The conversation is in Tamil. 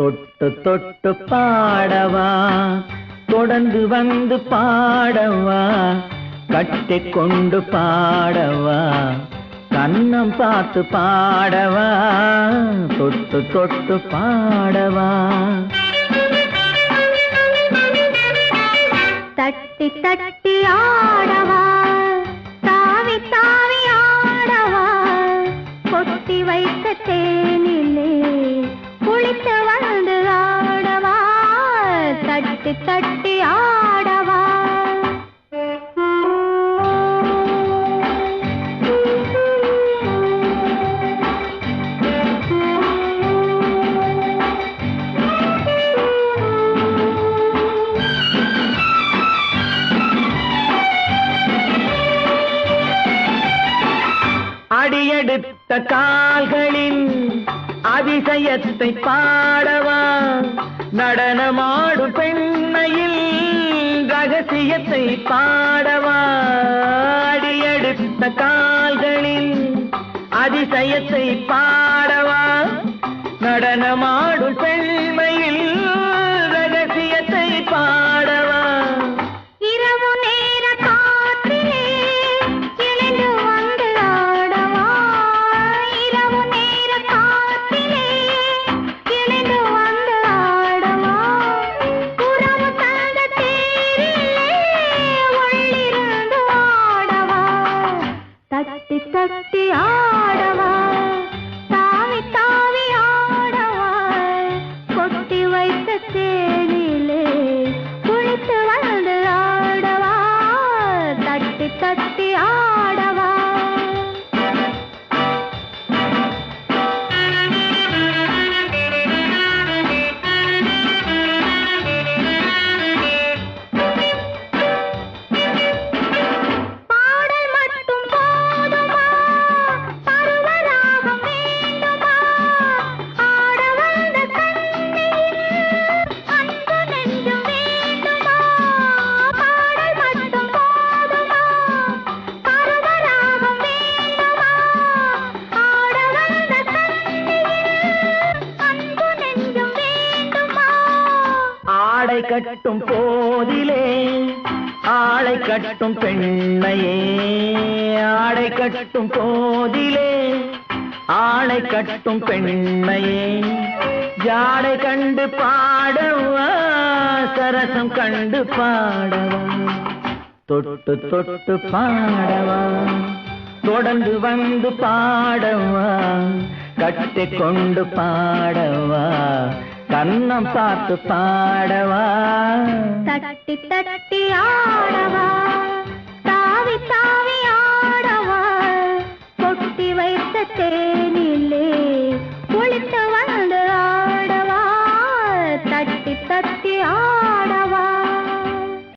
தொட்டு தொட்டு பாடவா, தொடர்ந்து வந்து பாடவா, கட்டிக் கொண்டு பாடவா, கண்ணம் பார்த்து பாடவா, தொட்டு தொட்டு பாடவா. தட்டி தட்டி ஆடவா, தாவி தாவி ஆடவா, கொட்டி வைத்த தேனிலே குளித்து வந்து ஆடவா, தட்டி தட்டி ஆடவா. அடியெடுத்த கால்களின் அதிசயத்தை பாடவா, நடனமாடும் பெண்மையில் ரகசியத்தை பாடவா. அடியெடுத்த கால்களின் அதிசயத்தை பாடவா, நடனமாடும் பெண்மையில் ரகசியத்தை பாடவா. இரவு நேர காற்றிலே எழுந்து வந்து ஆடவா, இரவு நேர காற்றிலே எழுந்து வந்து ஆடவா, உறவு தந்த தேரிலே உள்ளிருந்து ஆடவா, தட்டி தட்டி ஆடவா, தாவி தாவி ஆடவா, கொட்டி வைத்த தேனிலே குளித்து வந்து ஆடவா, தட்டி தட்டி ஆடவா. பாடல் மட்டும் போதுமா, பருவராகம் வேண்டுமா, ஆட வந்த கண்ணியில் அன்பு நெஞ்சம் வேண்டுமா. பாடல் மட்டும் போதுமா, பருவராகம் வேண்டுமா, ஆட வந்த கண்ணியில் அன்பு நெஞ்சம் வேண்டுமா. ஆடை கட்டும் போதிலே ஆளை கட்டும் பெண்ணையே, ஆடை கட்டும் போதிலே ஆளை கட்டும் பெண்ணையே, ஜாடை கண்டு பாடவா, சரசம் கண்டு பாடவா, தொட்டு தொட்டு பாடவா, தொடர்ந்து வந்து பாடவா, கட்டிக் கொண்டு பாடவா, கண்ணம் பார்த்து பாடவா, தட்டி தட்டி ஆடவா.